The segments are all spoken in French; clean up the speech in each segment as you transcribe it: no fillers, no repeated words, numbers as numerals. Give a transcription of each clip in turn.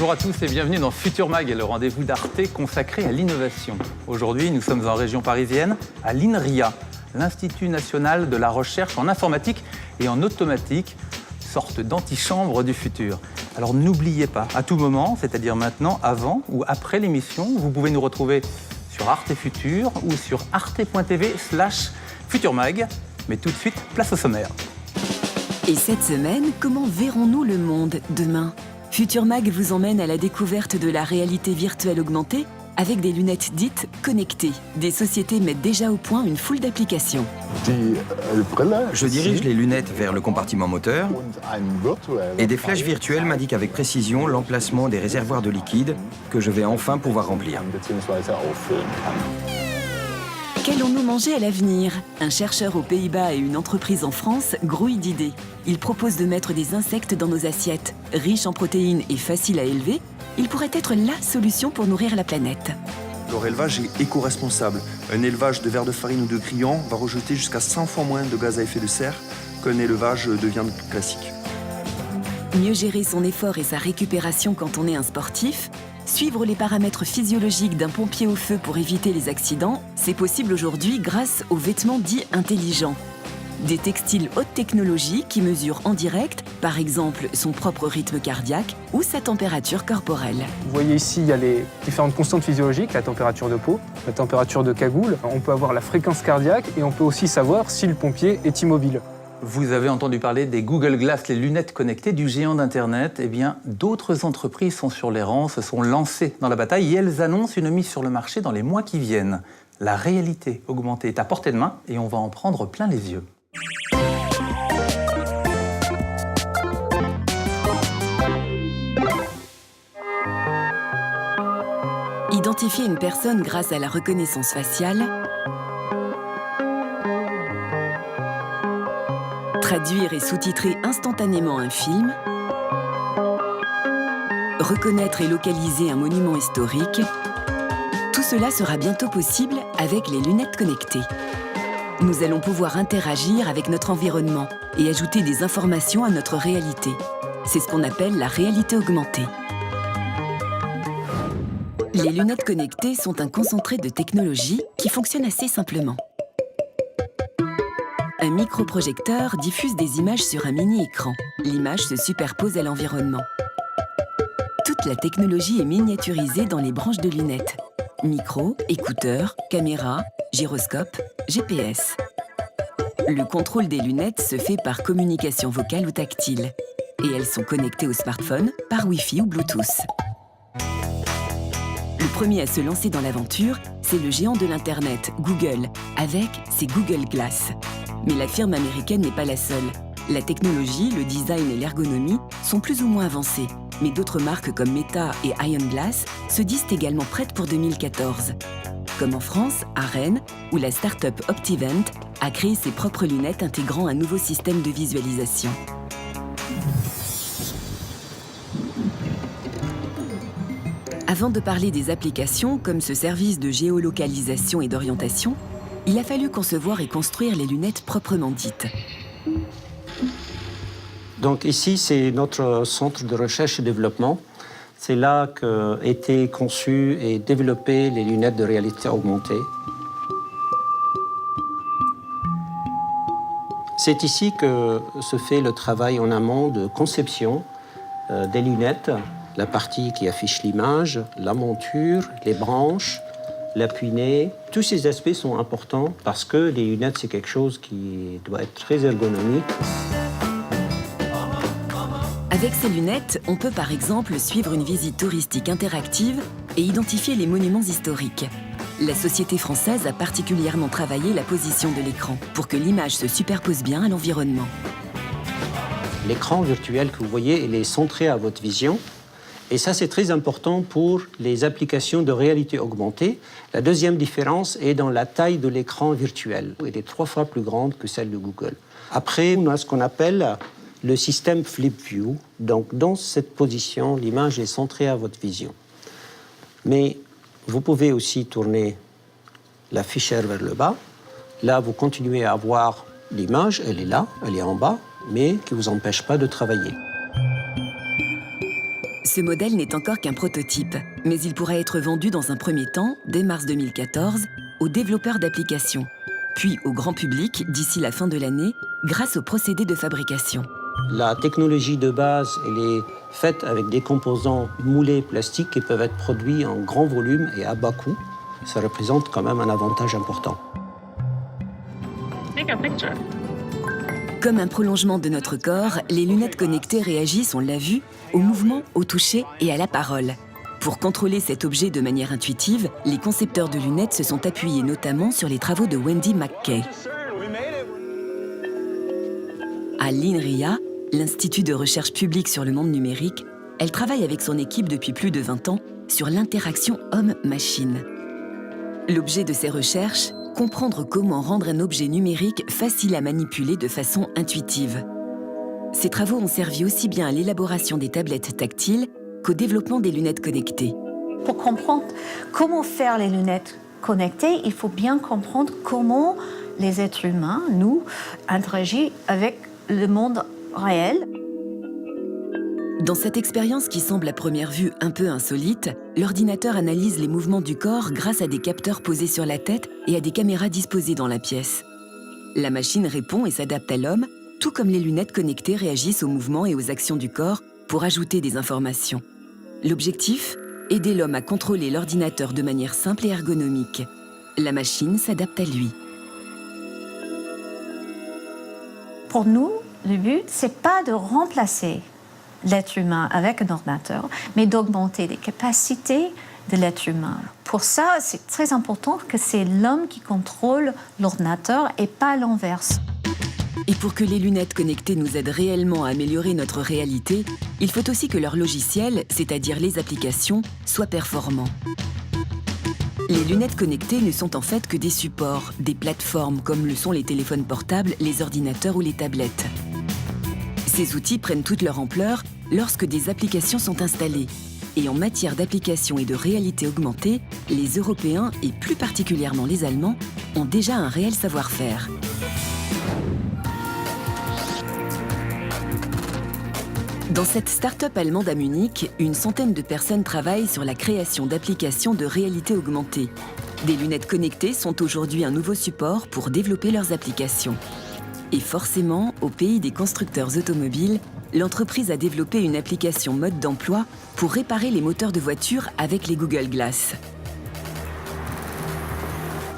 Bonjour à tous et bienvenue dans Futur Mag, le rendez-vous d'Arte consacré à l'innovation. Aujourd'hui, nous sommes en région parisienne, à l'INRIA, l'Institut national de la recherche en informatique et en automatique, sorte d'antichambre du futur. Alors n'oubliez pas, à tout moment, c'est-à-dire maintenant, avant ou après l'émission, vous pouvez nous retrouver sur Arte Futur ou sur arte.tv/futurmag. Mais tout de suite, place au sommaire. Et cette semaine, comment verrons-nous le monde demain ? Futur Mag vous emmène à la découverte de la réalité virtuelle augmentée avec des lunettes dites connectées. Des sociétés mettent déjà au point une foule d'applications. Je dirige les lunettes vers le compartiment moteur et des flèches virtuelles m'indiquent avec précision l'emplacement des réservoirs de liquide que je vais enfin pouvoir remplir. Qu'allons-nous manger à l'avenir ? Un chercheur aux Pays-Bas et une entreprise en France grouillent d'idées. Ils proposent de mettre des insectes dans nos assiettes. Riches en protéines et faciles à élever, ils pourraient être la solution pour nourrir la planète. Leur élevage est éco-responsable. Un élevage de vers de farine ou de grillons va rejeter jusqu'à 100 fois moins de gaz à effet de serre qu'un élevage de viande classique. Mieux gérer son effort et sa récupération quand on est un sportif, suivre les paramètres physiologiques d'un pompier au feu pour éviter les accidents, c'est possible aujourd'hui grâce aux vêtements dits intelligents. Des textiles haute technologie qui mesurent en direct, par exemple, son propre rythme cardiaque ou sa température corporelle. Vous voyez ici, il y a les différentes constantes physiologiques, la température de peau, la température de cagoule. On peut avoir la fréquence cardiaque et on peut aussi savoir si le pompier est immobile. Vous avez entendu parler des Google Glass, les lunettes connectées du géant d'Internet. Eh bien, d'autres entreprises sont sur les rangs, se sont lancées dans la bataille et elles annoncent une mise sur le marché dans les mois qui viennent. La réalité augmentée est à portée de main et on va en prendre plein les yeux. Identifier une personne grâce à la reconnaissance faciale, traduire et sous-titrer instantanément un film, reconnaître et localiser un monument historique, tout cela sera bientôt possible avec les lunettes connectées. Nous allons pouvoir interagir avec notre environnement et ajouter des informations à notre réalité. C'est ce qu'on appelle la réalité augmentée. Les lunettes connectées sont un concentré de technologie qui fonctionne assez simplement. Un microprojecteur diffuse des images sur un mini-écran. L'image se superpose à l'environnement. Toute la technologie est miniaturisée dans les branches de lunettes. Micro, écouteurs, caméra, gyroscope, GPS. Le contrôle des lunettes se fait par communication vocale ou tactile. Et elles sont connectées au smartphone par Wi-Fi ou Bluetooth. Le premier à se lancer dans l'aventure, c'est le géant de l'Internet, Google, avec ses Google Glass. Mais la firme américaine n'est pas la seule. La technologie, le design et l'ergonomie sont plus ou moins avancés. Mais d'autres marques comme Meta et Ion Glass se disent également prêtes pour 2014. Comme en France, à Rennes, où la start-up Optivent a créé ses propres lunettes intégrant un nouveau système de visualisation. Avant de parler des applications, comme ce service de géolocalisation et d'orientation, il a fallu concevoir et construire les lunettes proprement dites. Donc ici, c'est notre centre de recherche et développement. C'est là qu'ont été conçues et développées les lunettes de réalité augmentée. C'est ici que se fait le travail en amont de conception des lunettes, la partie qui affiche l'image, la monture, les branches, l'appui-nez. Tous ces aspects sont importants parce que les lunettes, c'est quelque chose qui doit être très ergonomique. Avec ces lunettes, on peut par exemple suivre une visite touristique interactive et identifier les monuments historiques. La société française a particulièrement travaillé la position de l'écran pour que l'image se superpose bien à l'environnement. L'écran virtuel que vous voyez, il est centré à votre vision. Et ça, c'est très important pour les applications de réalité augmentée. La deuxième différence est dans la taille de l'écran virtuel. Elle est 3 fois plus grande que celle de Google. Après, on a ce qu'on appelle le système Flip View. Donc, dans cette position, l'image est centrée à votre vision. Mais vous pouvez aussi tourner l'afficheur vers le bas. Là, vous continuez à voir l'image, elle est là, elle est en bas, mais qui ne vous empêche pas de travailler. Ce modèle n'est encore qu'un prototype, mais il pourra être vendu dans un premier temps, dès mars 2014, aux développeurs d'applications, puis au grand public d'ici la fin de l'année, grâce au procédé de fabrication. La technologie de base, elle est faite avec des composants moulés plastiques qui peuvent être produits en grand volume et à bas coût. Ça représente quand même un avantage important. Comme un prolongement de notre corps, les lunettes connectées réagissent, on l'a vu, au mouvement, au toucher et à la parole. Pour contrôler cet objet de manière intuitive, les concepteurs de lunettes se sont appuyés notamment sur les travaux de Wendy McKay. À l'INRIA, l'Institut de recherche publique sur le monde numérique, elle travaille avec son équipe depuis plus de 20 ans sur l'interaction homme-machine. L'objet de ces recherches, comprendre comment rendre un objet numérique facile à manipuler de façon intuitive. Ces travaux ont servi aussi bien à l'élaboration des tablettes tactiles qu'au développement des lunettes connectées. Pour comprendre comment faire les lunettes connectées, il faut bien comprendre comment les êtres humains, nous, interagissent avec le monde réel. Dans cette expérience qui semble à première vue un peu insolite, l'ordinateur analyse les mouvements du corps grâce à des capteurs posés sur la tête et à des caméras disposées dans la pièce. La machine répond et s'adapte à l'homme, tout comme les lunettes connectées réagissent aux mouvements et aux actions du corps pour ajouter des informations. L'objectif ? Aider l'homme à contrôler l'ordinateur de manière simple et ergonomique. La machine s'adapte à lui. Pour nous, le but, c'est pas de remplacer l'être humain avec un ordinateur, mais d'augmenter les capacités de l'être humain. Pour ça, c'est très important que c'est l'homme qui contrôle l'ordinateur et pas l'inverse. Et pour que les lunettes connectées nous aident réellement à améliorer notre réalité, il faut aussi que leur logiciel, c'est-à-dire les applications, soient performants. Les lunettes connectées ne sont en fait que des supports, des plateformes comme le sont les téléphones portables, les ordinateurs ou les tablettes. Ces outils prennent toute leur ampleur lorsque des applications sont installées. Et en matière d'applications et de réalité augmentée, les Européens, et plus particulièrement les Allemands, ont déjà un réel savoir-faire. Dans cette start-up allemande à Munich, une centaine de personnes travaillent sur la création d'applications de réalité augmentée. Des lunettes connectées sont aujourd'hui un nouveau support pour développer leurs applications. Et forcément, au pays des constructeurs automobiles, l'entreprise a développé une application mode d'emploi pour réparer les moteurs de voitures avec les Google Glass.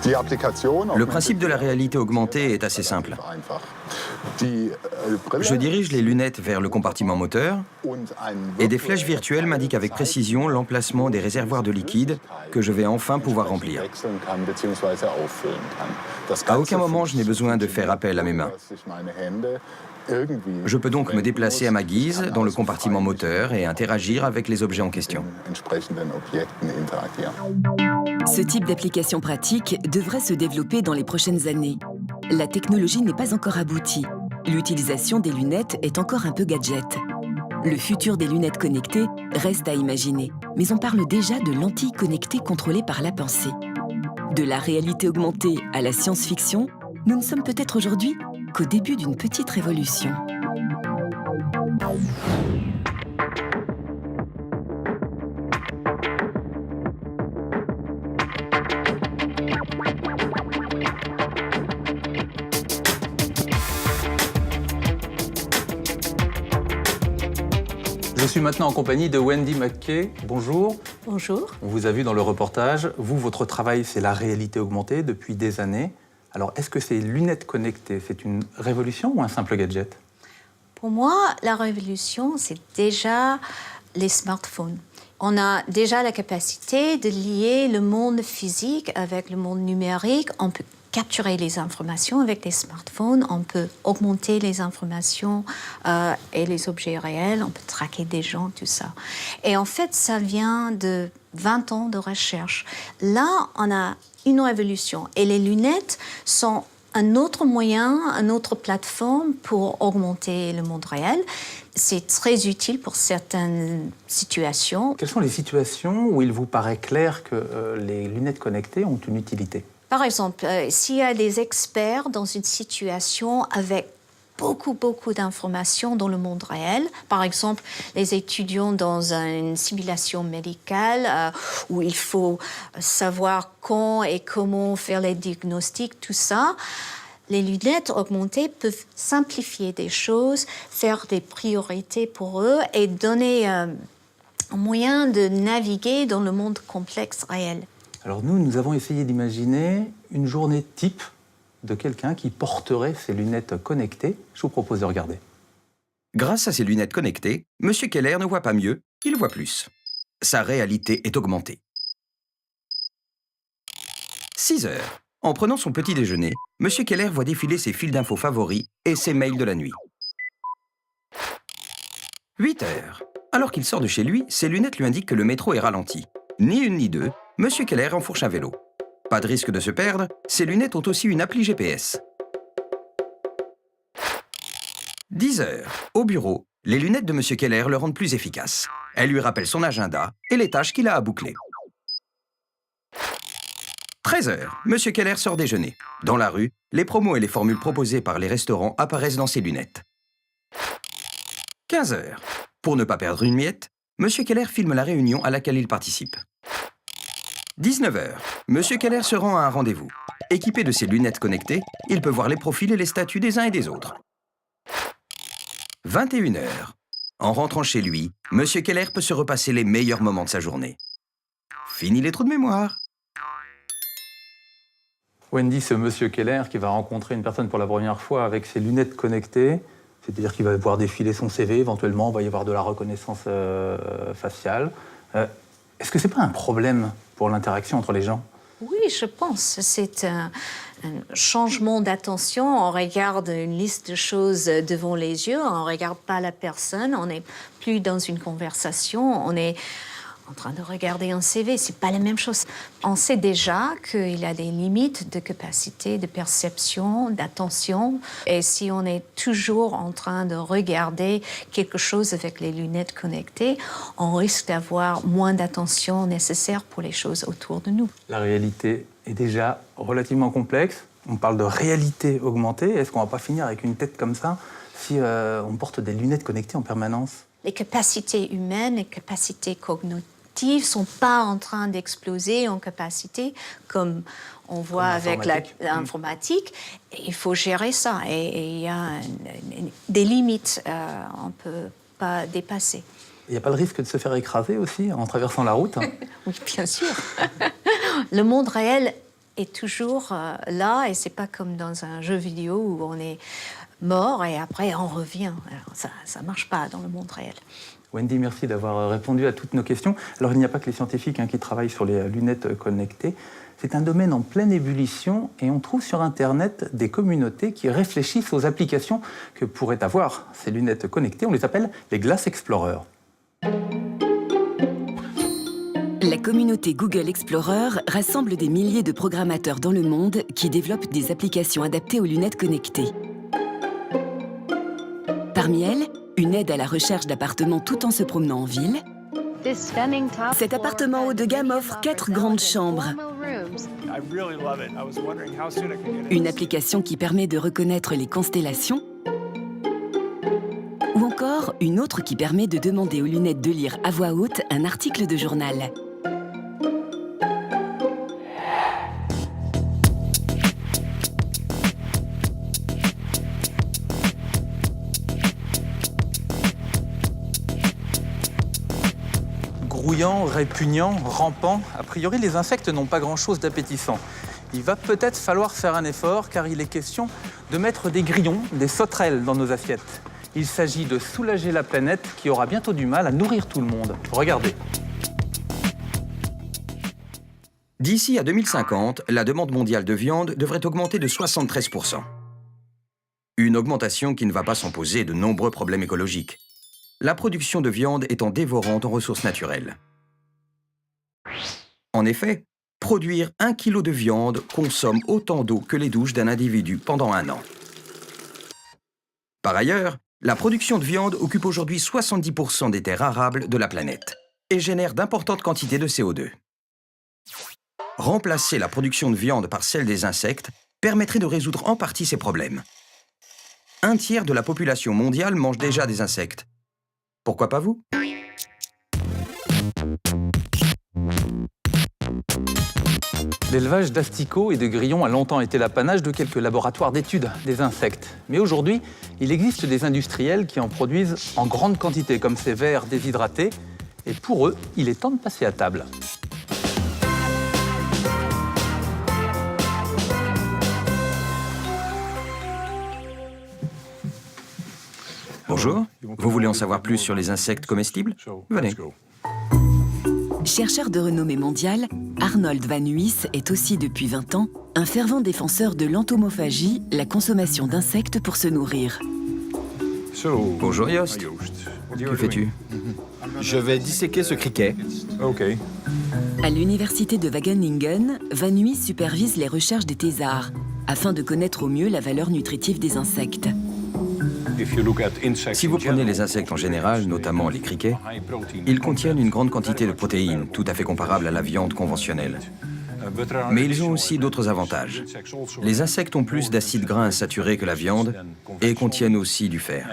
Le principe de la réalité augmentée est assez simple. Je dirige les lunettes vers le compartiment moteur et des flèches virtuelles m'indiquent avec précision l'emplacement des réservoirs de liquide que je vais enfin pouvoir remplir. À aucun moment je n'ai besoin de faire appel à mes mains. Je peux donc me déplacer à ma guise dans le compartiment moteur et interagir avec les objets en question. Ce type d'application pratique devrait se développer dans les prochaines années. La technologie n'est pas encore aboutie. L'utilisation des lunettes est encore un peu gadget. Le futur des lunettes connectées reste à imaginer, mais on parle déjà de lentilles connectées contrôlées par la pensée. De la réalité augmentée à la science-fiction, nous ne sommes peut-être aujourd'hui qu'au début d'une petite révolution. Je suis maintenant en compagnie de Wendy McKay. Bonjour. Bonjour. On vous a vu dans le reportage. Vous, votre travail, c'est la réalité augmentée depuis des années. Alors, est-ce que ces lunettes connectées, c'est une révolution ou un simple gadget? Pour moi, la révolution, c'est déjà les smartphones. On a déjà la capacité de lier le monde physique avec le monde numérique. On peut capturer les informations avec les smartphones, on peut augmenter les informations et les objets réels, on peut traquer des gens, tout ça. Et en fait, ça vient de 20 ans de recherche. Là, on a une révolution. Et les lunettes sont un autre moyen, une autre plateforme pour augmenter le monde réel. C'est très utile pour certaines situations. Quelles sont les situations où il vous paraît clair que les lunettes connectées ont une utilité? Par exemple, s'il y a des experts dans une situation avec beaucoup d'informations dans le monde réel. Par exemple, les étudiants dans une simulation médicale où il faut savoir quand et comment faire les diagnostics, tout ça. Les lunettes augmentées peuvent simplifier des choses, faire des priorités pour eux et donner un moyen de naviguer dans le monde complexe réel. Alors nous avons essayé d'imaginer une journée type de quelqu'un qui porterait ses lunettes connectées. Je vous propose de regarder. Grâce à ses lunettes connectées, M. Keller ne voit pas mieux, il voit plus. Sa réalité est augmentée. 6 heures. En prenant son petit déjeuner, M. Keller voit défiler ses fils d'infos favoris et ses mails de la nuit. 8 heures. Alors qu'il sort de chez lui, ses lunettes lui indiquent que le métro est ralenti. Ni une ni deux, M. Keller enfourche un vélo. Pas de risque de se perdre, ses lunettes ont aussi une appli GPS. 10 heures. Au bureau, les lunettes de M. Keller le rendent plus efficace. Elles lui rappellent son agenda et les tâches qu'il a à boucler. 13 heures. M. Keller sort déjeuner. Dans la rue, les promos et les formules proposées par les restaurants apparaissent dans ses lunettes. 15 heures. Pour ne pas perdre une miette, M. Keller filme la réunion à laquelle il participe. 19 heures. M. Keller se rend à un rendez-vous. Équipé de ses lunettes connectées, il peut voir les profils et les statuts des uns et des autres. 21 heures. En rentrant chez lui, M. Keller peut se repasser les meilleurs moments de sa journée. Fini les trous de mémoire. Wendy, c'est M. Keller qui va rencontrer une personne pour la première fois avec ses lunettes connectées. C'est-à-dire qu'il va pouvoir défiler son CV, éventuellement, il va y avoir de la reconnaissance faciale. Est-ce que ce n'est pas un problème pour l'interaction entre les gens? Oui, je pense. C'est un changement d'attention. On regarde une liste de choses devant les yeux, on ne regarde pas la personne, on n'est plus dans une conversation, on est en train de regarder un CV. Ce n'est pas la même chose. On sait déjà qu'il y a des limites de capacité, de perception, d'attention. Et si on est toujours en train de regarder quelque chose avec les lunettes connectées, on risque d'avoir moins d'attention nécessaire pour les choses autour de nous. La réalité est déjà relativement complexe. On parle de réalité augmentée. Est-ce qu'on ne va pas finir avec une tête comme ça si on porte des lunettes connectées en permanence? Les capacités humaines, les capacités cognitives ne sont pas en train d'exploser en capacité comme on voit avec l'informatique. Il faut gérer ça et il y a des limites on ne peut pas dépasser. Il n'y a pas le risque de se faire écraser aussi en traversant la route? Oui, bien sûr. Le monde réel est toujours là et c'est pas comme dans un jeu vidéo où on est mort et après on revient. Alors, ça ne marche pas dans le monde réel. Wendy, merci d'avoir répondu à toutes nos questions. Alors, il n'y a pas que les scientifiques qui travaillent sur les lunettes connectées. C'est un domaine en pleine ébullition et on trouve sur Internet des communautés qui réfléchissent aux applications que pourraient avoir ces lunettes connectées. On les appelle les Glass Explorers. La communauté Google Explorer rassemble des milliers de programmateurs dans le monde qui développent des applications adaptées aux lunettes connectées. Parmi elles, une aide à la recherche d'appartements tout en se promenant en ville. Cet appartement haut de gamme offre 4 grandes chambres. Une application qui permet de reconnaître les constellations. Ou encore une autre qui permet de demander aux lunettes de lire à voix haute un article de journal. Grouillant, répugnant, rampant, a priori les insectes n'ont pas grand-chose d'appétissant. Il va peut-être falloir faire un effort car il est question de mettre des grillons, des sauterelles dans nos assiettes. Il s'agit de soulager la planète qui aura bientôt du mal à nourrir tout le monde. Regardez. D'ici à 2050, la demande mondiale de viande devrait augmenter de 73%. Une augmentation qui ne va pas sans poser de nombreux problèmes écologiques. La production de viande étant dévorante en ressources naturelles. En effet, produire 1 kg de viande consomme autant d'eau que les douches d'un individu pendant un an. Par ailleurs, la production de viande occupe aujourd'hui 70% des terres arables de la planète et génère d'importantes quantités de CO2. Remplacer la production de viande par celle des insectes permettrait de résoudre en partie ces problèmes. Un tiers de la population mondiale mange déjà des insectes. Pourquoi pas vous? L'élevage d'asticots et de grillons a longtemps été l'apanage de quelques laboratoires d'études des insectes. Mais aujourd'hui, il existe des industriels qui en produisent en grande quantité, comme ces vers déshydratés. Et pour eux, il est temps de passer à table. Bonjour, vous voulez en savoir plus sur les insectes comestibles? Venez. Chercheur de renommée mondiale, Arnold van Nuys est aussi depuis 20 ans un fervent défenseur de l'entomophagie, la consommation d'insectes pour se nourrir. Bonjour Joost. Que fais-tu? Je vais disséquer ce criquet. À l'université de Wageningen, Van Nuys supervise les recherches des thésards afin de connaître au mieux la valeur nutritive des insectes. Si vous prenez les insectes en général, notamment les criquets, ils contiennent une grande quantité de protéines, tout à fait comparable à la viande conventionnelle. Mais ils ont aussi d'autres avantages. Les insectes ont plus d'acides gras insaturés que la viande et contiennent aussi du fer.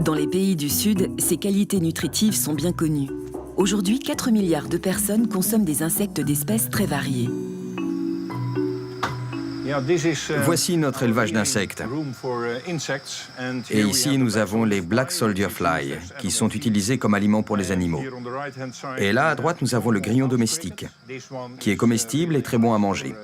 Dans les pays du Sud, ces qualités nutritives sont bien connues. Aujourd'hui, 4 milliards de personnes consomment des insectes d'espèces très variées. Voici notre élevage d'insectes. Et ici, nous avons les Black Soldier Fly, qui sont utilisés comme aliments pour les animaux. Et là, à droite, nous avons le grillon domestique, qui est comestible et très bon à manger.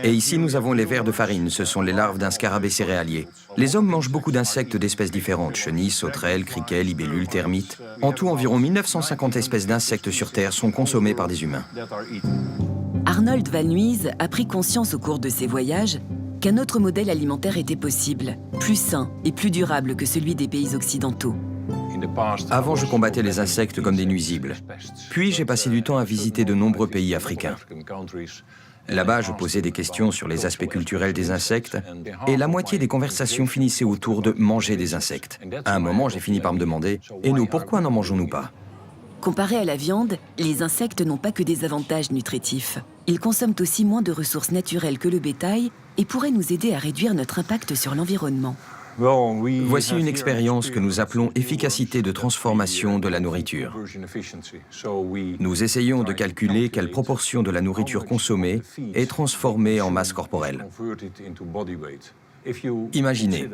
Et ici, nous avons les vers de farine, ce sont les larves d'un scarabée céréalier. Les hommes mangent beaucoup d'insectes d'espèces différentes, chenilles, sauterelles, criquets, libellules, termites. En tout, environ 1950 espèces d'insectes sur Terre sont consommées par des humains. Arnold van Nuys a pris conscience au cours de ses voyages qu'un autre modèle alimentaire était possible, plus sain et plus durable que celui des pays occidentaux. Avant, je combattais les insectes comme des nuisibles. Puis, j'ai passé du temps à visiter de nombreux pays africains. Là-bas, je posais des questions sur les aspects culturels des insectes et la moitié des conversations finissaient autour de manger des insectes. À un moment, j'ai fini par me demander « Et nous, pourquoi n'en mangeons-nous pas ?» Comparé à la viande, les insectes n'ont pas que des avantages nutritifs. Ils consomment aussi moins de ressources naturelles que le bétail et pourraient nous aider à réduire notre impact sur l'environnement. Voici une expérience que nous appelons efficacité de transformation de la nourriture. Nous essayons de calculer quelle proportion de la nourriture consommée est transformée en masse corporelle. Imaginez,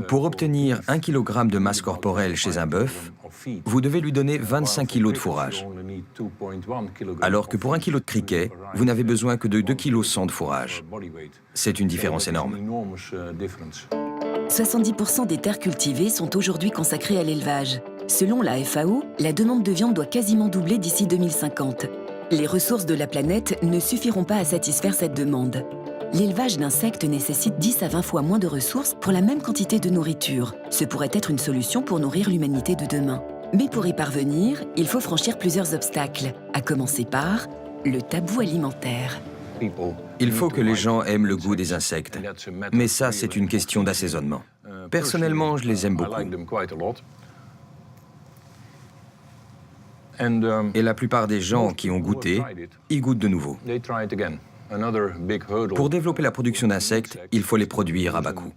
pour obtenir 1 kg de masse corporelle chez un bœuf, vous devez lui donner 25 kg de fourrage. Alors que pour 1 kg de criquet, vous n'avez besoin que de 2,1 kg de fourrage. C'est une différence énorme. 70% des terres cultivées sont aujourd'hui consacrées à l'élevage. Selon la FAO, la demande de viande doit quasiment doubler d'ici 2050. Les ressources de la planète ne suffiront pas à satisfaire cette demande. L'élevage d'insectes nécessite 10 à 20 fois moins de ressources pour la même quantité de nourriture. Ce pourrait être une solution pour nourrir l'humanité de demain. Mais pour y parvenir, il faut franchir plusieurs obstacles, à commencer par le tabou alimentaire. Il faut que les gens aiment le goût des insectes. Mais ça, c'est une question d'assaisonnement. Personnellement, je les aime beaucoup. Et la plupart des gens qui ont goûté, y goûtent de nouveau. Pour développer la production d'insectes, il faut les produire à bas coût.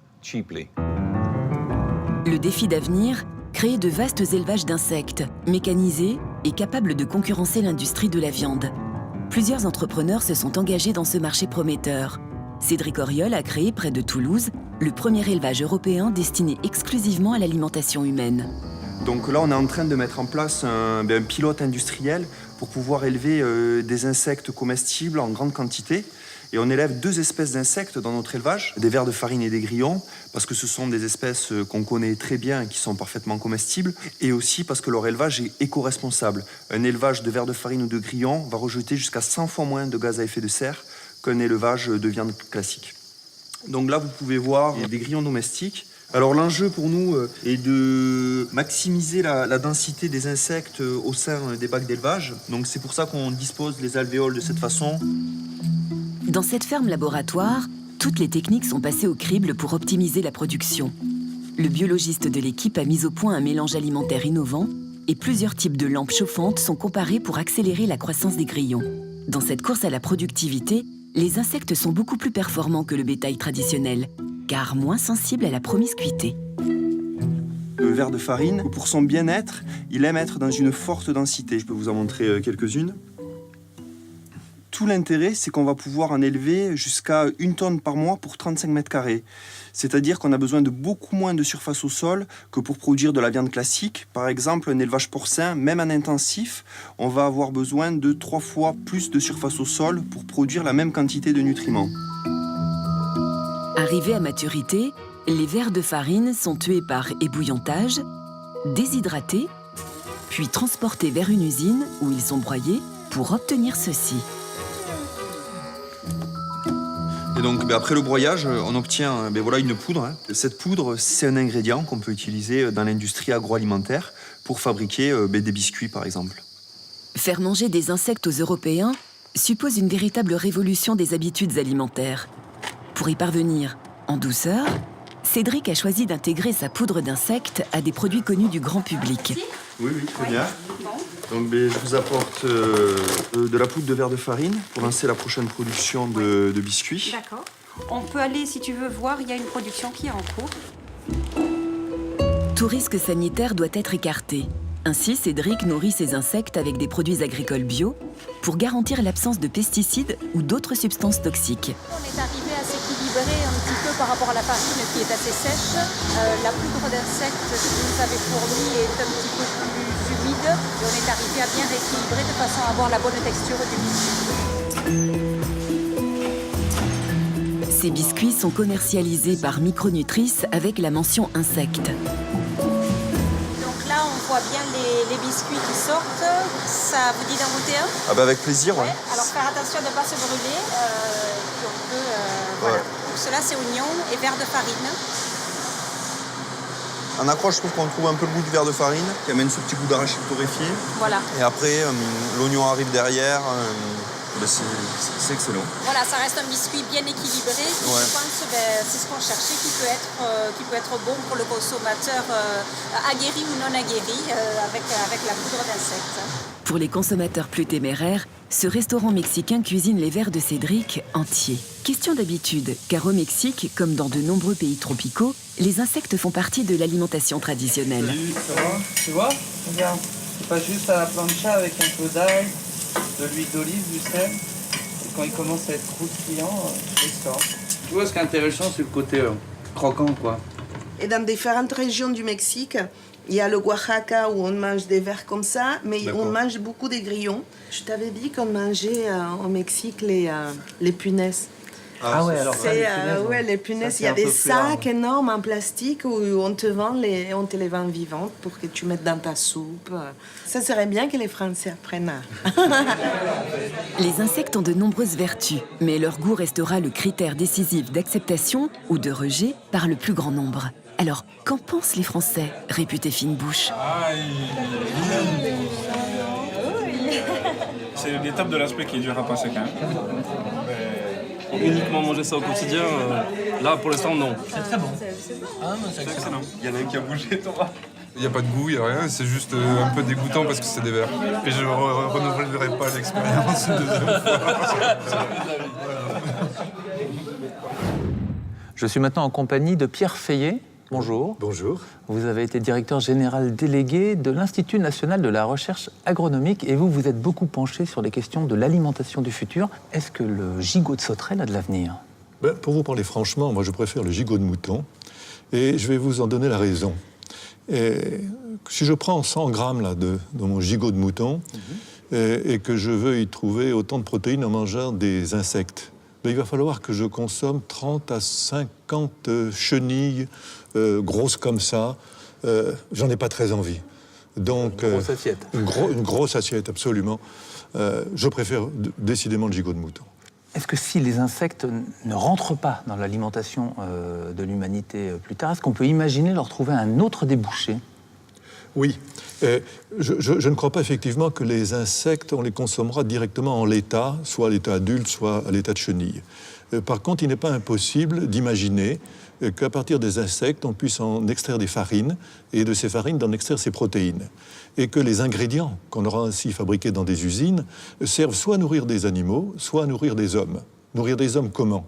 Le défi d'avenir, créer de vastes élevages d'insectes, mécanisés et capables de concurrencer l'industrie de la viande. Plusieurs entrepreneurs se sont engagés dans ce marché prometteur. Cédric Auriol a créé près de Toulouse le premier élevage européen destiné exclusivement à l'alimentation humaine. Donc là, on est en train de mettre en place un pilote industriel pour pouvoir élever des insectes comestibles en grande quantité. Et on élève 2 espèces d'insectes dans notre élevage, des vers de farine et des grillons, parce que ce sont des espèces qu'on connaît très bien et qui sont parfaitement comestibles, et aussi parce que leur élevage est éco-responsable. Un élevage de vers de farine ou de grillons va rejeter jusqu'à 100 fois moins de gaz à effet de serre qu'un élevage de viande classique. Donc là, vous pouvez voir des grillons domestiques. Alors l'enjeu pour nous est de maximiser la densité des insectes au sein des bacs d'élevage. Donc c'est pour ça qu'on dispose les alvéoles de cette façon. Dans cette ferme laboratoire, toutes les techniques sont passées au crible pour optimiser la production. Le biologiste de l'équipe a mis au point un mélange alimentaire innovant et plusieurs types de lampes chauffantes sont comparés pour accélérer la croissance des grillons. Dans cette course à la productivité, les insectes sont beaucoup plus performants que le bétail traditionnel, car moins sensibles à la promiscuité. Le ver de farine, pour son bien-être, il aime être dans une forte densité. Je peux vous en montrer quelques-unes. Tout l'intérêt, c'est qu'on va pouvoir en élever jusqu'à 1 tonne par mois pour 35 mètres carrés. C'est-à-dire qu'on a besoin de beaucoup moins de surface au sol que pour produire de la viande classique. Par exemple, un élevage porcin, même en intensif, on va avoir besoin de 3 fois plus de surface au sol pour produire la même quantité de nutriments. Arrivés à maturité, les vers de farine sont tués par ébouillantage, déshydratés, puis transportés vers une usine où ils sont broyés pour obtenir ceci. Et donc après le broyage, on obtient voilà, une poudre. Cette poudre, c'est un ingrédient qu'on peut utiliser dans l'industrie agroalimentaire pour fabriquer des biscuits par exemple. Faire manger des insectes aux Européens suppose une véritable révolution des habitudes alimentaires. Pour y parvenir en douceur, Cédric a choisi d'intégrer sa poudre d'insectes à des produits connus du grand public. Oui, très bien. Donc je vous apporte de la poudre de verre de farine pour lancer la prochaine production de biscuits. D'accord. On peut aller, si tu veux voir, il y a une production qui est en cours. Tout risque sanitaire doit être écarté. Ainsi, Cédric nourrit ses insectes avec des produits agricoles bio pour garantir l'absence de pesticides ou d'autres substances toxiques. On est arrivé à s'équilibrer un petit peu par rapport à la farine qui est assez sèche. La poudre d'insectes que vous nous avez fournie est un petit peu plus humide. Et on est arrivé à bien rééquilibrer de façon à avoir la bonne texture du biscuit. Ces biscuits sont commercialisés par Micronutrice avec la mention insectes. Là, on voit bien les biscuits qui sortent. Ça vous dit d'en goûter un? Ah avec plaisir. Ouais. Alors, faire attention de ne pas se brûler. Puis on peut, voilà. Pour cela, c'est oignon et verre de farine. En accroche, je trouve qu'on trouve un peu le goût du verre de farine qui amène ce petit goût d'arachide torréfié. Voilà. Et après, l'oignon arrive derrière. C'est excellent. Voilà, ça reste un biscuit bien équilibré. Qui, ouais. Je pense c'est ce qu'on cherchait, qui peut être bon pour le consommateur aguerri ou non aguerri avec la poudre d'insectes. Pour les consommateurs plus téméraires, ce restaurant mexicain cuisine les vers de Cédric entiers. Question d'habitude, car au Mexique, comme dans de nombreux pays tropicaux, les insectes font partie de l'alimentation traditionnelle. Salut, ça va? Tu vois? Regarde, c'est pas juste à la plancha avec un peu d'ail, de l'huile d'olive, du sel. Et quand il commence à être croustillant, il sort. Tu vois, ce qui est intéressant, c'est le côté croquant, quoi. Et dans différentes régions du Mexique, il y a le Oaxaca où on mange des vers comme ça, mais on mange beaucoup des grillons. Je t'avais dit qu'on mangeait au Mexique les punaises. Ah ouais, alors ça, les punaises, il y a des sacs énormes en plastique où on te les vend vivantes pour que tu mettes dans ta soupe. Ça serait bien que les Français apprennent à... Les insectes ont de nombreuses vertus, mais leur goût restera le critère décisif d'acceptation ou de rejet par le plus grand nombre. Alors, qu'en pensent les Français, réputés fine bouche? C'est l'étape de l'aspect qui est dur à passer quand même. Uniquement manger ça au quotidien, là pour l'instant non. C'est très bon. C'est excellent. Il y en a un qui a bougé, Thomas. Il n'y a pas de goût, il n'y a rien, c'est juste un peu dégoûtant parce que c'est des vers. Et je ne renouvellerai pas l'expérience une deuxième fois. Je suis maintenant en compagnie de Pierre Feillet. Bonjour. Bonjour. Vous avez été directeur général délégué de l'Institut national de la recherche agronomique et vous êtes beaucoup penché sur les questions de l'alimentation du futur. Est-ce que le gigot de sauterelle a de l'avenir? Pour vous parler franchement, moi je préfère le gigot de mouton et je vais vous en donner la raison. Et si je prends 100 grammes là, de mon gigot de mouton et que je veux y trouver autant de protéines en mangeant des insectes, il va falloir que je consomme 30 à 50 chenilles grosses comme ça. J'en ai pas très envie. Donc, une grosse assiette. Une grosse assiette, absolument. Je préfère décidément le gigot de mouton. Est-ce que si les insectes ne rentrent pas dans l'alimentation de l'humanité plus tard, est-ce qu'on peut imaginer leur trouver un autre débouché? Oui. Je ne crois pas effectivement que les insectes, on les consommera directement en l'état, soit à l'état adulte, soit à l'état de chenille. Par contre, il n'est pas impossible d'imaginer qu'à partir des insectes, on puisse en extraire des farines, et de ces farines, d'en extraire ces protéines. Et que les ingrédients qu'on aura ainsi fabriqués dans des usines servent soit à nourrir des animaux, soit à nourrir des hommes. Nourrir des hommes comment ?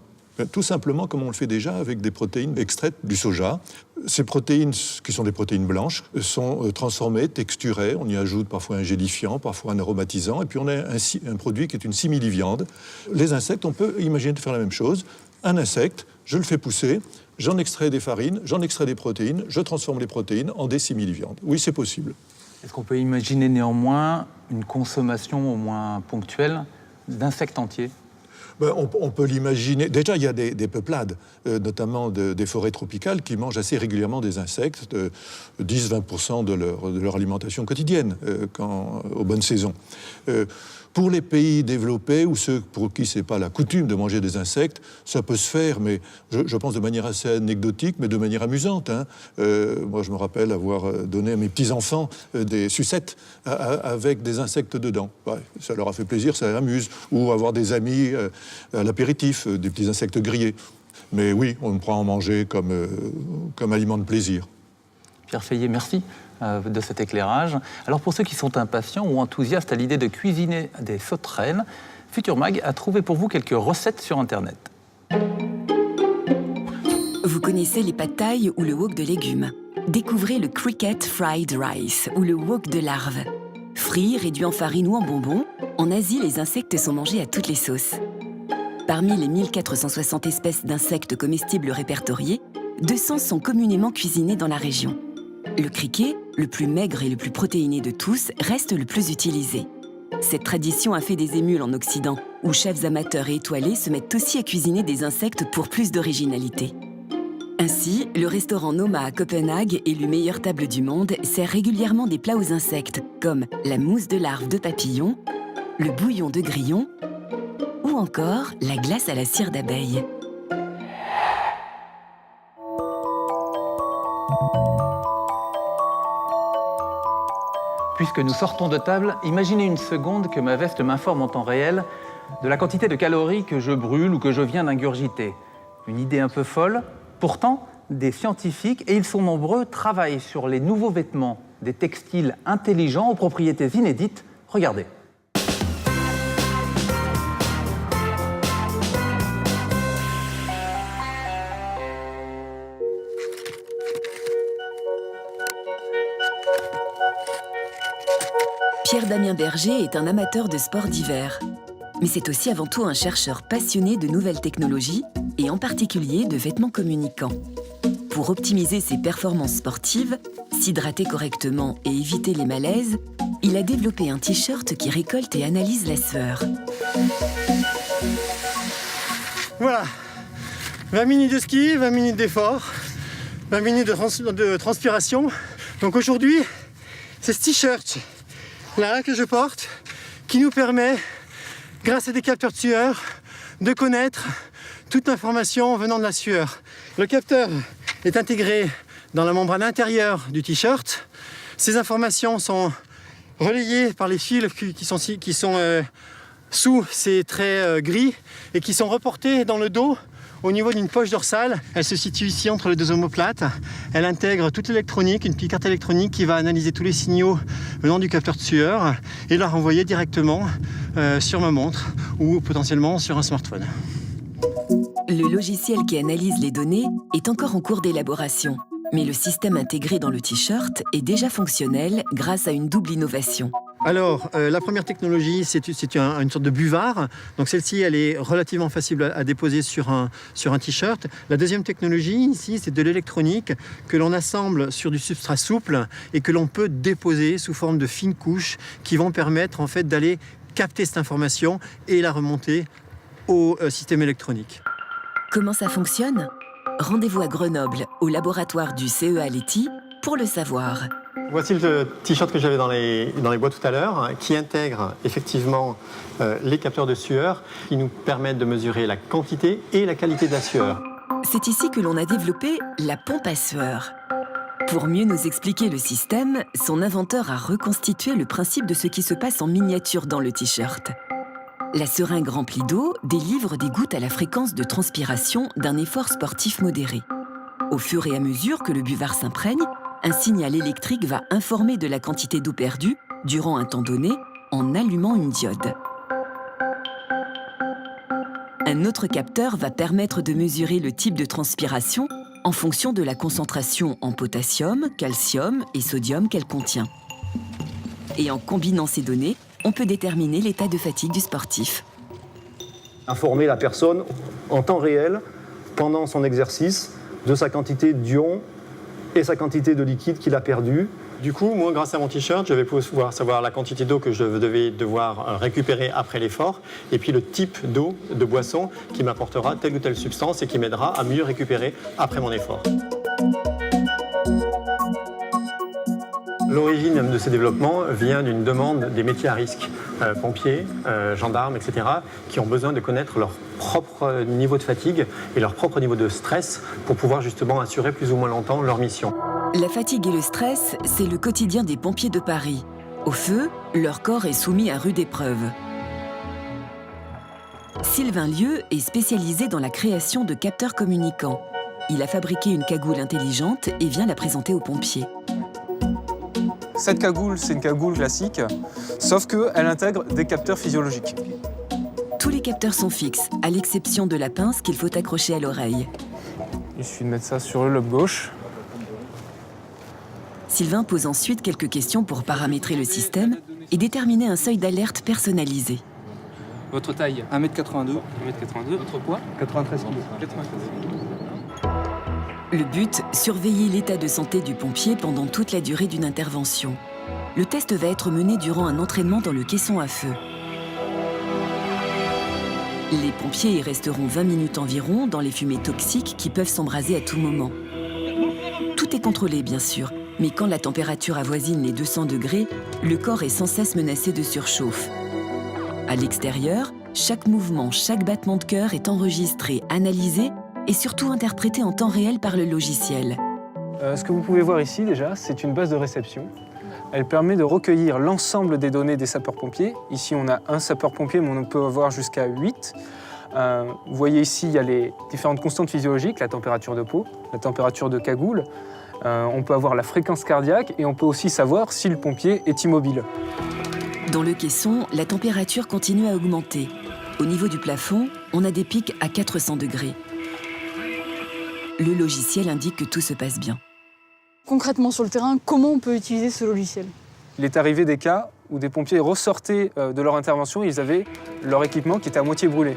Tout simplement comme on le fait déjà avec des protéines extraites du soja. Ces protéines, qui sont des protéines blanches, sont transformées, texturées. On y ajoute parfois un gélifiant, parfois un aromatisant. Et puis on a un produit qui est une simili-viande. Les insectes, on peut imaginer de faire la même chose. Un insecte, je le fais pousser, j'en extrais des farines, j'en extrais des protéines, je transforme les protéines en des simili-viandes. Oui, c'est possible. Est-ce qu'on peut imaginer néanmoins une consommation au moins ponctuelle d'insectes entiers ? On peut l'imaginer. Déjà, il y a des peuplades, notamment des forêts tropicales, qui mangent assez régulièrement des insectes, 10-20% de leur alimentation quotidienne, aux bonnes saisons. Pour les pays développés, ou ceux pour qui ce n'est pas la coutume de manger des insectes, ça peut se faire, mais je pense de manière assez anecdotique, mais de manière amusante. Moi, je me rappelle avoir donné à mes petits-enfants des sucettes avec des insectes dedans. Ouais, ça leur a fait plaisir, ça les amuse. Ou avoir des amis à l'apéritif, des petits insectes grillés. Mais oui, on prend en manger comme aliment de plaisir. Pierre Feillet, merci de cet éclairage. Alors pour ceux qui sont impatients ou enthousiastes à l'idée de cuisiner des sauterelles, Futur Mag a trouvé pour vous quelques recettes sur Internet. Vous connaissez les pad thaï ou le wok de légumes. Découvrez le cricket fried rice ou le wok de larves. Frits, réduits en farine ou en bonbons, en Asie, les insectes sont mangés à toutes les sauces. Parmi les 1460 espèces d'insectes comestibles répertoriées, 200 sont communément cuisinés dans la région. Le criquet, le plus maigre et le plus protéiné de tous, reste le plus utilisé. Cette tradition a fait des émules en Occident, où chefs amateurs et étoilés se mettent aussi à cuisiner des insectes pour plus d'originalité. Ainsi, le restaurant Noma à Copenhague, élu meilleure table du monde, sert régulièrement des plats aux insectes, comme la mousse de larves de papillons, le bouillon de grillons, ou encore la glace à la cire d'abeille. Puisque nous sortons de table, imaginez une seconde que ma veste m'informe en temps réel de la quantité de calories que je brûle ou que je viens d'ingurgiter. Une idée un peu folle. Pourtant, des scientifiques, et ils sont nombreux, travaillent sur les nouveaux vêtements, des textiles intelligents aux propriétés inédites. Regardez. Pierre-Damien Berger est un amateur de sports d'hiver. Mais c'est aussi avant tout un chercheur passionné de nouvelles technologies et en particulier de vêtements communicants. Pour optimiser ses performances sportives, s'hydrater correctement et éviter les malaises, il a développé un t-shirt qui récolte et analyse la sueur. Voilà, 20 minutes de ski, 20 minutes d'effort, 20 minutes de transpiration. Donc aujourd'hui, c'est ce t-shirt là que je porte qui nous permet, grâce à des capteurs de sueur, de connaître toute l'information venant de la sueur. Le capteur est intégré dans la membrane intérieure du t-shirt. Ces informations sont relayées par les fils qui sont sous ces traits gris et qui sont reportés dans le dos au niveau d'une poche dorsale. Elle se situe ici entre les deux omoplates. Elle intègre toute l'électronique, une petite carte électronique qui va analyser tous les signaux venant du capteur de sueur et la renvoyer directement sur ma montre ou potentiellement sur un smartphone. Le logiciel qui analyse les données est encore en cours d'élaboration, mais le système intégré dans le t-shirt est déjà fonctionnel grâce à une double innovation. Alors, la première technologie, c'est une sorte de buvard. Donc celle-ci, elle est relativement facile à déposer sur un t-shirt. La deuxième technologie, ici, c'est de l'électronique que l'on assemble sur du substrat souple et que l'on peut déposer sous forme de fines couches qui vont permettre en fait d'aller capter cette information et la remonter au système électronique. Comment ça fonctionne ? Rendez-vous à Grenoble, au laboratoire du CEA Leti, pour le savoir. Voici le t-shirt que j'avais dans les boîtes tout à l'heure, qui intègre effectivement les capteurs de sueur qui nous permettent de mesurer la quantité et la qualité de la sueur. C'est ici que l'on a développé la pompe à sueur. Pour mieux nous expliquer le système, son inventeur a reconstitué le principe de ce qui se passe en miniature dans le t-shirt. La seringue remplie d'eau délivre des gouttes à la fréquence de transpiration d'un effort sportif modéré. Au fur et à mesure que le buvard s'imprègne, un signal électrique va informer de la quantité d'eau perdue durant un temps donné en allumant une diode. Un autre capteur va permettre de mesurer le type de transpiration en fonction de la concentration en potassium, calcium et sodium qu'elle contient. Et en combinant ces données, on peut déterminer l'état de fatigue du sportif. Informer la personne en temps réel, pendant son exercice, de sa quantité d'ions et sa quantité de liquide qu'il a perdu. Du coup, moi, grâce à mon t-shirt, je vais pouvoir savoir la quantité d'eau que je vais devoir récupérer après l'effort et puis le type d'eau, de boisson qui m'apportera telle ou telle substance et qui m'aidera à mieux récupérer après mon effort. L'origine même de ces développements vient d'une demande des métiers à risque, pompiers, gendarmes, etc., qui ont besoin de connaître leur propre niveau de fatigue et leur propre niveau de stress pour pouvoir justement assurer plus ou moins longtemps leur mission. La fatigue et le stress, c'est le quotidien des pompiers de Paris. Au feu, leur corps est soumis à rude épreuve. Sylvain Lieu est spécialisé dans la création de capteurs communicants. Il a fabriqué une cagoule intelligente et vient la présenter aux pompiers. Cette cagoule, c'est une cagoule classique, sauf qu'elle intègre des capteurs physiologiques. Tous les capteurs sont fixes, à l'exception de la pince qu'il faut accrocher à l'oreille. Il suffit de mettre ça sur le lobe gauche. Sylvain pose ensuite quelques questions pour paramétrer le système et déterminer un seuil d'alerte personnalisé. Votre taille? 1m82. 1m82. Votre poids? 93 kg. 93. Le but, surveiller l'état de santé du pompier pendant toute la durée d'une intervention. Le test va être mené durant un entraînement dans le caisson à feu. Les pompiers y resteront 20 minutes environ dans les fumées toxiques qui peuvent s'embraser à tout moment. Tout est contrôlé, bien sûr, mais quand la température avoisine les 200 degrés, le corps est sans cesse menacé de surchauffe. À l'extérieur, chaque mouvement, chaque battement de cœur est enregistré, analysé et surtout interprété en temps réel par le logiciel. Ce que vous pouvez voir ici, déjà, c'est une base de réception. Elle permet de recueillir l'ensemble des données des sapeurs-pompiers. Ici, on a un sapeur-pompier, mais on peut avoir jusqu'à 8. Vous voyez ici, il y a les différentes constantes physiologiques, la température de peau, la température de cagoule. On peut avoir la fréquence cardiaque et on peut aussi savoir si le pompier est immobile. Dans le caisson, la température continue à augmenter. Au niveau du plafond, on a des pics à 400 degrés. Le logiciel indique que tout se passe bien. Concrètement, sur le terrain, comment on peut utiliser ce logiciel? Il est arrivé des cas où des pompiers ressortaient de leur intervention et ils avaient leur équipement qui était à moitié brûlé.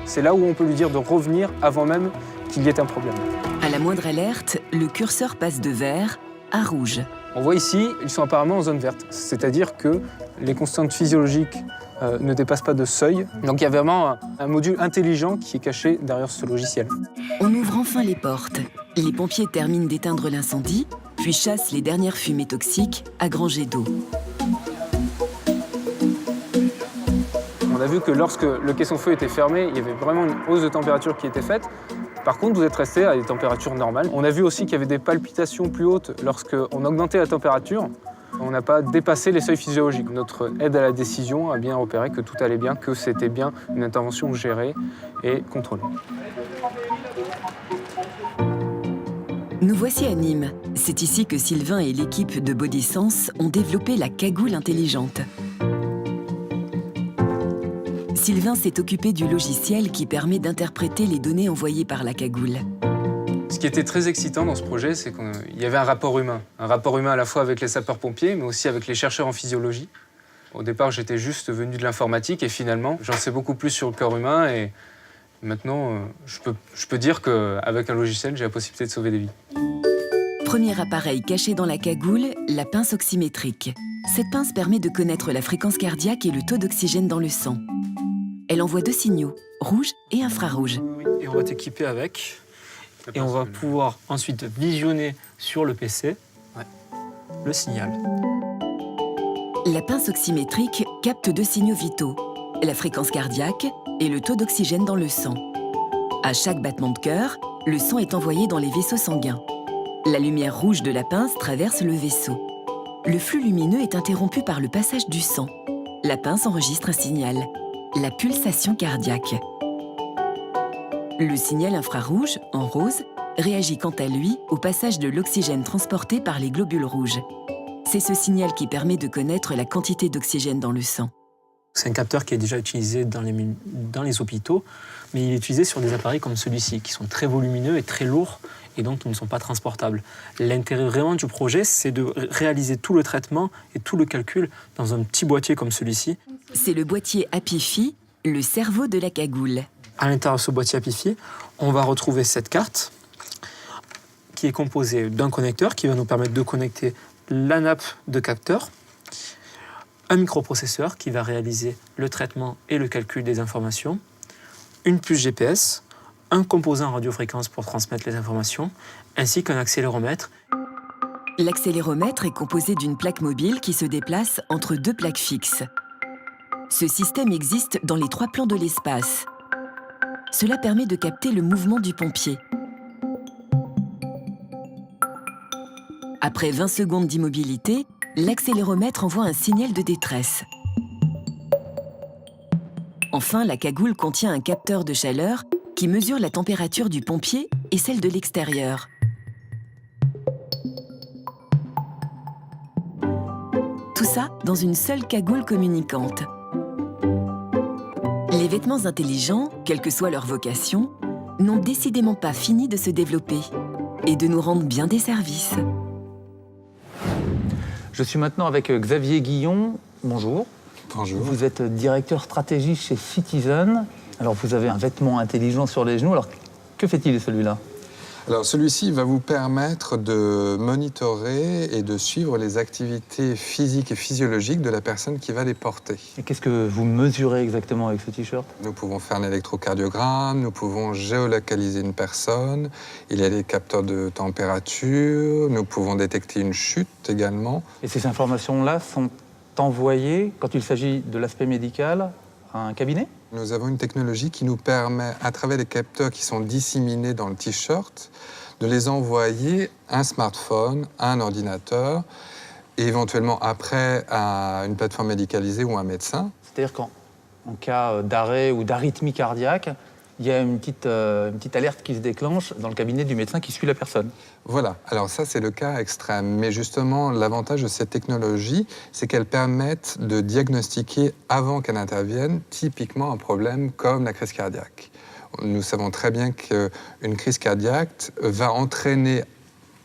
C'est là où on peut lui dire de revenir avant même qu'il y ait un problème. À la moindre alerte, le curseur passe de vert à rouge. On voit ici, ils sont apparemment en zone verte, c'est-à-dire que les constantes physiologiques ne dépassent pas de seuil. Donc il y a vraiment un module intelligent qui est caché derrière ce logiciel. On ouvre enfin les portes. Les pompiers terminent d'éteindre l'incendie, puis chassent les dernières fumées toxiques à grand jet d'eau. On a vu que lorsque le caisson feu était fermé, il y avait vraiment une hausse de température qui était faite. Par contre, vous êtes resté à des températures normales. On a vu aussi qu'il y avait des palpitations plus hautes lorsqu'on augmentait la température. On n'a pas dépassé les seuils physiologiques. Notre aide à la décision a bien repéré que tout allait bien, que c'était bien une intervention gérée et contrôlée. Nous voici à Nîmes. C'est ici que Sylvain et l'équipe de Bodysense ont développé la cagoule intelligente. Sylvain s'est occupé du logiciel qui permet d'interpréter les données envoyées par la cagoule. Ce qui était très excitant dans ce projet, c'est qu'il y avait un rapport humain. Un rapport humain à la fois avec les sapeurs-pompiers, mais aussi avec les chercheurs en physiologie. Au départ, j'étais juste venu de l'informatique et finalement, j'en sais beaucoup plus sur le corps humain et maintenant, je peux dire qu'avec un logiciel, j'ai la possibilité de sauver des vies. Premier appareil caché dans la cagoule, la pince oxymétrique. Cette pince permet de connaître la fréquence cardiaque et le taux d'oxygène dans le sang. Elle envoie 2 signaux, rouge et infrarouge. Et on va t'équiper avec. Et on va pouvoir ensuite visionner sur le PC le signal. La pince oxymétrique capte 2 signaux vitaux, la fréquence cardiaque et le taux d'oxygène dans le sang. À chaque battement de cœur, le sang est envoyé dans les vaisseaux sanguins. La lumière rouge de la pince traverse le vaisseau. Le flux lumineux est interrompu par le passage du sang. La pince enregistre un signal, la pulsation cardiaque. Le signal infrarouge, en rose, réagit quant à lui au passage de l'oxygène transporté par les globules rouges. C'est ce signal qui permet de connaître la quantité d'oxygène dans le sang. C'est un capteur qui est déjà utilisé dans les hôpitaux, mais il est utilisé sur des appareils comme celui-ci, qui sont très volumineux et très lourds, et donc ne sont pas transportables. L'intérêt vraiment du projet, c'est de réaliser tout le traitement et tout le calcul dans un petit boîtier comme celui-ci. C'est le boîtier Apify, le cerveau de la cagoule. À l'intérieur de ce boîtier Apify, on va retrouver cette carte qui est composée d'un connecteur qui va nous permettre de connecter la nappe de capteur, un microprocesseur qui va réaliser le traitement et le calcul des informations, une puce GPS, un composant radiofréquence pour transmettre les informations, ainsi qu'un accéléromètre. L'accéléromètre est composé d'une plaque mobile qui se déplace entre deux plaques fixes. Ce système existe dans les 3 plans de l'espace. Cela permet de capter le mouvement du pompier. Après 20 secondes d'immobilité, l'accéléromètre envoie un signal de détresse. Enfin, la cagoule contient un capteur de chaleur qui mesure la température du pompier et celle de l'extérieur. Tout ça dans une seule cagoule communicante. Les vêtements intelligents, quelle que soit leur vocation, n'ont décidément pas fini de se développer et de nous rendre bien des services. Je suis maintenant avec Xavier Guillon. Bonjour. Bonjour. Vous êtes directeur stratégie chez Citizen. Alors, vous avez un vêtement intelligent sur les genoux. Alors, que fait-il celui-là ? Alors celui-ci va vous permettre de monitorer et de suivre les activités physiques et physiologiques de la personne qui va les porter. Et qu'est-ce que vous mesurez exactement avec ce t-shirt ? Nous pouvons faire un électrocardiogramme, nous pouvons géolocaliser une personne, il y a des capteurs de température, nous pouvons détecter une chute également. Et ces informations-là sont envoyées, quand il s'agit de l'aspect médical, à un cabinet ? Nous avons une technologie qui nous permet, à travers les capteurs qui sont disséminés dans le t-shirt, de les envoyer à un smartphone, à un ordinateur, et éventuellement après à une plateforme médicalisée ou un médecin. C'est-à-dire qu'en cas d'arrêt ou d'arythmie cardiaque, il y a une petite alerte qui se déclenche dans le cabinet du médecin qui suit la personne. Voilà, alors ça c'est le cas extrême. Mais justement, l'avantage de cette technologie, c'est qu'elles permettent de diagnostiquer avant qu'elle intervienne, typiquement un problème comme la crise cardiaque. Nous savons très bien qu'une crise cardiaque va entraîner,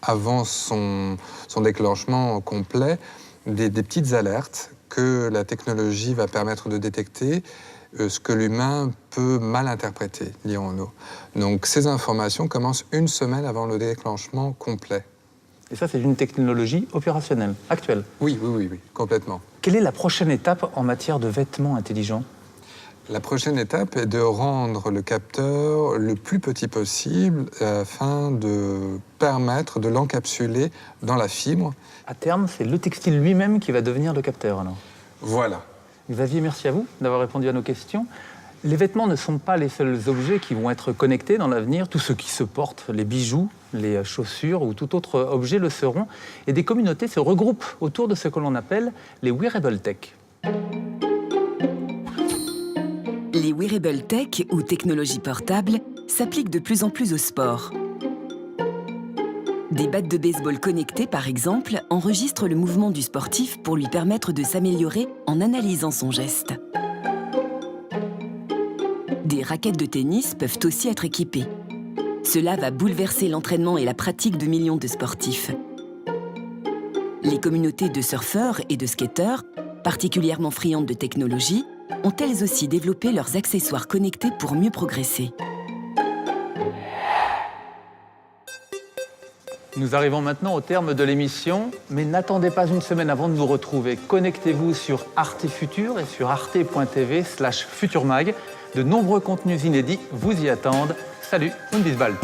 avant son déclenchement complet, des petites alertes que la technologie va permettre de détecter, ce que l'humain peut mal interpréter, dirons-nous. Donc ces informations commencent une semaine avant le déclenchement complet. Et ça, c'est une technologie opérationnelle, actuelle ? Oui, complètement. Quelle est la prochaine étape en matière de vêtements intelligents ? La prochaine étape est de rendre le capteur le plus petit possible afin de permettre de l'encapsuler dans la fibre. À terme, c'est le textile lui-même qui va devenir le capteur, alors ? Voilà. Xavier, merci à vous d'avoir répondu à nos questions. Les vêtements ne sont pas les seuls objets qui vont être connectés dans l'avenir. Tout ce qui se porte, les bijoux, les chaussures ou tout autre objet le seront. Et des communautés se regroupent autour de ce que l'on appelle les wearable tech. Les wearable tech ou technologies portables s'appliquent de plus en plus au sport. Des battes de baseball connectées, par exemple, enregistrent le mouvement du sportif pour lui permettre de s'améliorer en analysant son geste. Des raquettes de tennis peuvent aussi être équipées. Cela va bouleverser l'entraînement et la pratique de millions de sportifs. Les communautés de surfeurs et de skateurs, particulièrement friandes de technologie, ont elles aussi développé leurs accessoires connectés pour mieux progresser. Nous arrivons maintenant au terme de l'émission, mais n'attendez pas une semaine avant de nous retrouver. Connectez-vous sur Arte Futur et sur arte.tv/futurmag. De nombreux contenus inédits vous y attendent. Salut und bis bald.